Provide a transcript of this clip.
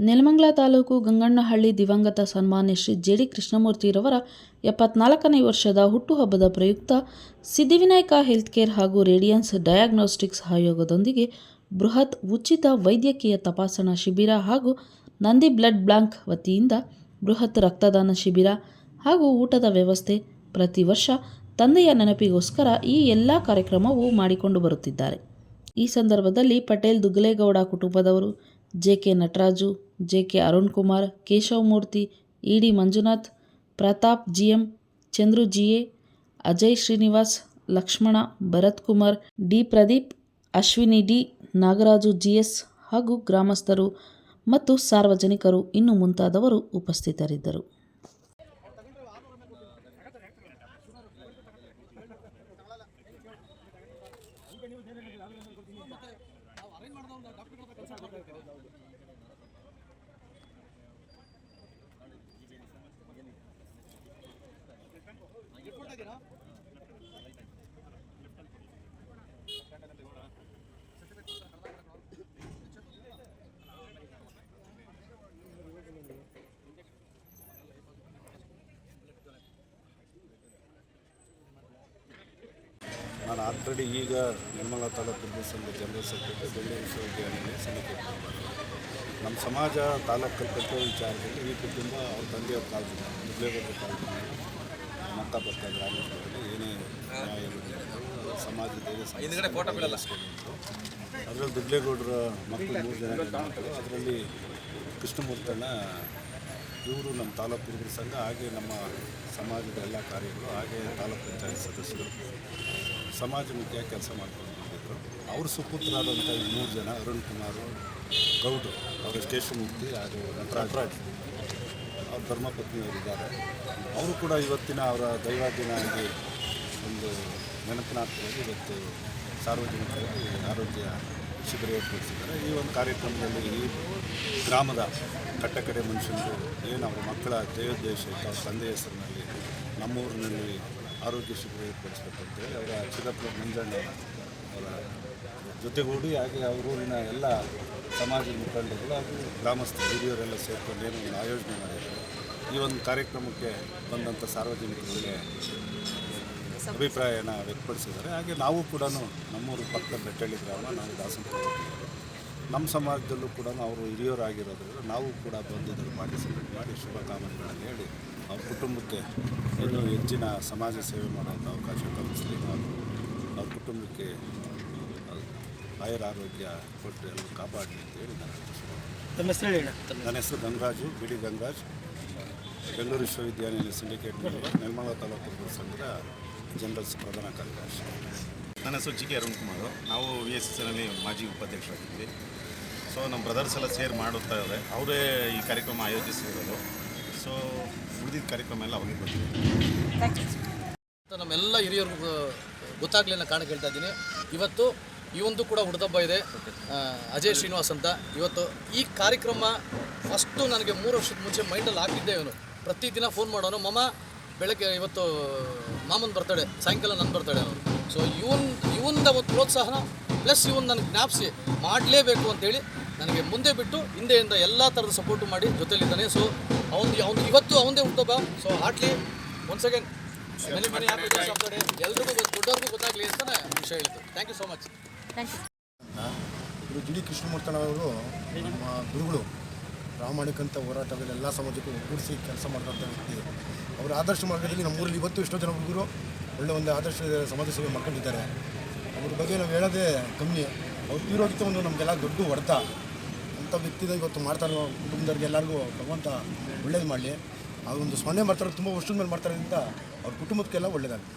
ನೆಲಮಂಗಲ ತಾಲೂಕು ಗಂಗಣ್ಣಹಳ್ಳಿ ದಿವಂಗತ ಸನ್ಮಾನ್ಯ ಶ್ರೀ ಜೆ.ಡಿ. ಕೃಷ್ಣಮೂರ್ತಿರವರ 74ನೇ ವರ್ಷದ ಹುಟ್ಟುಹಬ್ಬದ ಪ್ರಯುಕ್ತ ಸಿದ್ಧಿವಿನಾಯಕ ಹೆಲ್ತ್ ಕೇರ್ ಹಾಗೂ ರೇಡಿಯನ್ಸ್ ಡಯಾಗ್ನೋಸ್ಟಿಕ್ಸ್ ಸಹಯೋಗದೊಂದಿಗೆ ಬೃಹತ್ ಉಚಿತ ವೈದ್ಯಕೀಯ ತಪಾಸಣಾ ಶಿಬಿರ ಹಾಗೂ ನಂದಿ ಬ್ಲಡ್ ಬ್ಯಾಂಕ್ ವತಿಯಿಂದ ಬೃಹತ್ ರಕ್ತದಾನ ಶಿಬಿರ ಹಾಗೂ ಊಟದ ವ್ಯವಸ್ಥೆ ಪ್ರತಿ ವರ್ಷ ತಂದೆಯ ನೆನಪಿಗೋಸ್ಕರ ಈ ಎಲ್ಲ ಕಾರ್ಯಕ್ರಮವು ಮಾಡಿಕೊಂಡು ಬರುತ್ತಿದ್ದಾರೆ. ಈ ಸಂದರ್ಭದಲ್ಲಿ ಪಟೇಲ್ ದುಗ್ಲೇಗೌಡ ಕುಟುಂಬದವರು, J K. Nataraju, J K. Arun Kumar, Keshavamurthy, E D. Manjunath, Pratap G M, Chandru G A, Ajay Srinivas, Lakshmana, Bharat Kumar, D. Pradeep, Ashwini D, Nagaraju G S ಹಾಗೂ ಗ್ರಾಮಸ್ಥರು ಮತ್ತು ಸಾರ್ವಜನಿಕರು ಇನ್ನು ಮುಂತಾದವರು ಉಪಸ್ಥಿತರಿದ್ದರು. ನಾನು ಆಲ್ರೆಡಿ ಈಗ ನೆಲಮಂಗಲ ತಾಲೂಕು ಸಂಘ ಜನರಲ್ ಸೆಕ್ರೆಟರಿ ಬೆಂಗಳೂರು ವಿಶ್ವವಿದ್ಯಾಲಯ ಸಿಂಡಿಕೇಟ್ ನಮ್ಮ ಸಮಾಜ ತಾಲೂಕಲ್ಲಿ ಕಟ್ಟುವ ವಿಚಾರದಲ್ಲಿ ಈ ಕುಟುಂಬ ಅವ್ರ ತಂದೆಯವ್ರ ಕಾಲದಿಂದ ದುಗ್ಲೇಗೌಡರ ಕಾಲದಿಂದ ಮಾಡ್ತಾ ಬರ್ತಾ ಗ್ರಾಮೀಣದಲ್ಲಿ ಏನೇ ಸಮಾಜದ ಅದರಲ್ಲಿ ದುಗ್ಲೇಗೌಡರ ಮಕ್ಕಳು 3 ಜನ ಮಕ್ಕಳು, ಅದರಲ್ಲಿ ಕೃಷ್ಣಮೂರ್ತಣ್ಣ ಇವರು ನಮ್ಮ ತಾಲೂಕು ಹುಡುಗರ ಸಂಘ, ಹಾಗೆ ನಮ್ಮ ಸಮಾಜದ ಎಲ್ಲ ಕಾರ್ಯಗಳು, ಹಾಗೆ ತಾಲೂಕು ಪಂಚಾಯತ್ ಸದಸ್ಯರು ಸಮಾಜಮುಖಿಯಾಗಿ ಕೆಲಸ ಮಾಡ್ಕೊಂಡು ಬಂದಿದ್ದರು. ಅವ್ರ ಸುಪುತ್ರರಾದಂಥ 3 ಜನ ಅರುಣ್ ಕುಮಾರ್ ಗೌಡ್ರು, ಅವರ ಸ್ಟೇಷನ್ ಮುಕ್ತಿ, ಹಾಗೂ ನಟರಾಜ್ ಅವ್ರ ಧರ್ಮಪತ್ನಿಯವರಿದ್ದಾರೆ. ಅವರು ಕೂಡ ಇವತ್ತಿನ ಅವರ ದೈವಾಧೀನ ಆಗಿ ಒಂದು ನೆನಪಿನಾರ್ಥವಾಗಿ ಇವತ್ತು ಸಾರ್ವಜನಿಕರಿಗೆ ಆರೋಗ್ಯ ಶಿಬಿರ ಏರ್ಪಡಿಸಿದ್ದಾರೆ. ಈ ಒಂದು ಕಾರ್ಯಕ್ರಮದಲ್ಲಿ ಈ ಗ್ರಾಮದ ಕಟ್ಟಕಡೆ ಮನುಷ್ಯರು ಏನು ಅವರ ಮಕ್ಕಳ ದೇವೋದ್ದೇಶ ಇತ್ತು, ಅವ್ರ ತಂದೆ ಹೆಸರಿನಲ್ಲಿ ನಮ್ಮೂರಿನಲ್ಲಿ ಆರೋಗ್ಯ ಶಿಬಿರ ಏರ್ಪಡಿಸಬೇಕು ಅಂತೇಳಿ ಅವರ ಚಿಕ್ಕಪ್ಪ ಮಂಜಣ್ಣ ಅವರ ಜೊತೆಗೂಡಿ, ಹಾಗೆ ಅವರೂರಿನ ಎಲ್ಲ ಸಮಾಜದ ಮುಖಂಡರುಗಳು ಹಾಗೂ ಗ್ರಾಮಸ್ಥರು ಹಿರಿಯರೆಲ್ಲ ಸೇರಿಕೊಂಡು ಏನೋ ಒಂದು ಆಯೋಜನೆ ಮಾಡಿದ್ದಾರೆ. ಈ ಒಂದು ಕಾರ್ಯಕ್ರಮಕ್ಕೆ ಬಂದಂಥ ಸಾರ್ವಜನಿಕರಿಗೆ ಅಭಿಪ್ರಾಯನ ವ್ಯಕ್ತಪಡಿಸಿದ್ದಾರೆ. ಹಾಗೆ ನಾವು ಕೂಡ ನಮ್ಮೂರು ಪಕ್ಕದ ಬೆಟ್ಟಳ್ಳಿ ಗ್ರಾಮ, ನಾವು ದಾಸನಪುರ, ನಮ್ಮ ಸಮಾಜದಲ್ಲೂ ಕೂಡ ಅವರು ಹಿರಿಯರಾಗಿರೋದ್ರಿಂದ ನಾವು ಕೂಡ ಬಂದಿದ್ದರು ಪಾರ್ಟಿಸಿಪೇಟ್ ಮಾಡಿ ಶುಭಕಾಮನೆಗಳನ್ನು ಹೇಳಿ ಅವ್ರ ಕುಟುಂಬಕ್ಕೆ ಇನ್ನೂ ಹೆಚ್ಚಿನ ಸಮಾಜ ಸೇವೆ ಮಾಡೋಂಥ ಅವಕಾಶ ಕಲ್ಪಿಸಲಿ, ಹಾಗೂ ಅವ್ರ ಕುಟುಂಬಕ್ಕೆ ಆಯುರ ಆರೋಗ್ಯ ಕೊಟ್ಟು ಎಲ್ಲ ಕಾಪಾಡಲಿ ಅಂತ ಹೇಳಿ ನನ್ನ ಹೆಸರು ಗಂಗರಾಜು, ಬಿ.ಡಿ. ಗಂಗರಾಜ್, ಬೆಂಗಳೂರು ವಿಶ್ವವಿದ್ಯಾಲಯ ಸಿಂಡಿಕೇಟ್ ನೆಲಮಂಗಲ ತಾಲೂಕು ಸಂಘದ ಜನರಲ್ಸ್ ಪ್ರಧಾನ ಕಾರ್ಯದರ್ಶಿ. ನನ್ನ ಹೆಸರು ಜಿ.ಕೆ. ಅರುಣ್ ಕುಮಾರ್, ನಾವು VSSನಲ್ಲಿ ಮಾಜಿ ಉಪಾಧ್ಯಕ್ಷರಾಗಿದ್ವಿ. ಸೊ ನಮ್ಮ ಬ್ರದರ್ಸ್ ಎಲ್ಲ ಸೇರ್ ಮಾಡುತ್ತಾ ಇದ್ದಾರೆ, ಅವರೇ ಈ ಕಾರ್ಯಕ್ರಮ ಆಯೋಜಿಸಿರೋದು. ಸೊ ಉಳಿದಿದ್ದ ಕಾರ್ಯಕ್ರಮ ಎಲ್ಲ ಅವರಿಗೆ ಬಂದಿದೆ. ನಮ್ಮೆಲ್ಲ ಹಿರಿಯರಿಗೂ ಗೊತ್ತಾಗಲಿ ಅನ್ನೋ ಕಾರಣ ಹೇಳ್ತಾ ಇದ್ದೀನಿ. ಇವತ್ತು ಈ ಒಂದು ಕೂಡ ಹುಡುಗಬ್ಬ ಇದೆ, ಅಜಯ್ ಶ್ರೀನಿವಾಸ್ ಅಂತ. ಇವತ್ತು ಈ ಕಾರ್ಯಕ್ರಮ ಫಸ್ಟು ನನಗೆ 3 ವರ್ಷದ ಮುಂಚೆ ಮೈಂಡಲ್ಲಿ ಹಾಕಿದ್ದೆ. ಇವನು ಪ್ರತಿದಿನ ಫೋನ್ ಮಾಡೋನು, ಮಾಮ ಬೆಳಗ್ಗೆ ಇವತ್ತು ಮಾಮನ ಬರ್ತಡೆ, ಸಾಯಂಕಾಲ ನನ್ನ ಬರ್ತಡೆ ಅವನು. ಸೊ ಇವನ ಒಂದು ಪ್ರೋತ್ಸಾಹನ ಪ್ಲಸ್ ನನಗೆ ಜ್ಞಾಪಿಸಿ ಮಾಡಲೇಬೇಕು ಅಂತೇಳಿ ನನಗೆ ಮುಂದೆ ಬಿಟ್ಟು ಹಿಂದೆಯಿಂದ ಎಲ್ಲ ಥರದ ಸಪೋರ್ಟು ಮಾಡಿ ಜೊತೆಲಿದ್ದಾನೆ. ಸೊ ಅವನು ಇವತ್ತು ಅವನದೇ ಹುಟ್ಟುಹಬ್ಬ. So heartly once again many happy days of the day. ಎಲ್ರಿಗೂ ದೊಡ್ಡವ್ರಿಗೂ ಗೊತ್ತಾಗಲಿ ಅಂತ ವಿಷಯ ಹೇಳಿದ್ದು. Thank you so much. ಇವರು ಜಿ.ಡಿ. ಕೃಷ್ಣಮೂರ್ತಣ್ಣವರು ನಮ್ಮ ಗುರುಗಳು, ಪ್ರಾಮಾಣಿಕಂತ ಹೋರಾಟದಲ್ಲಿ ಎಲ್ಲ ಸಮಾಜಕ್ಕೂ ಒಗ್ಗೂಡಿಸಿ ಕೆಲಸ ಮಾಡ್ತಂಥ ವ್ಯಕ್ತಿ. ಅವರ ಆದರ್ಶ ಮಾರ್ಗದಲ್ಲಿ ನಮ್ಮೂರಲ್ಲಿ ಇವತ್ತು ಎಷ್ಟೋ ಜನ ಹುಡುಗರು ಒಳ್ಳೆ ಒಂದು ಆದರ್ಶ ಸಮಾಜ ಸೇವೆ ಮಾಡ್ಕೊಂಡಿದ್ದಾರೆ. ಅವ್ರ ಬಗ್ಗೆ ನಾವು ಹೇಳೋದೇ ಕಮ್ಮಿ. ಅವ್ರು ತೀರೋಗಿತ್ತು ಒಂದು ನಮಗೆಲ್ಲ ದೊಡ್ಡ ಹೊಡೆತ ಅಂಥ ವ್ಯಕ್ತಿದ ಇವತ್ತು ಮಾಡ್ತಾರೋ ಕುಟುಂಬದವ್ರಿಗೆ ಎಲ್ಲರಿಗೂ ಭಗವಂತ ಒಳ್ಳೇದು ಮಾಡಲಿ. ಅದೊಂದು ಸ್ಮರಣೆ ಮಾಡ್ತಾರೆ, ತುಂಬ ವರ್ಷದ ಮೇಲೆ ಮಾಡ್ತಾರೆ ಅಂತ ಅವ್ರ ಕುಟುಂಬಕ್ಕೆಲ್ಲ ಒಳ್ಳೆಯದಾಗುತ್ತೆ.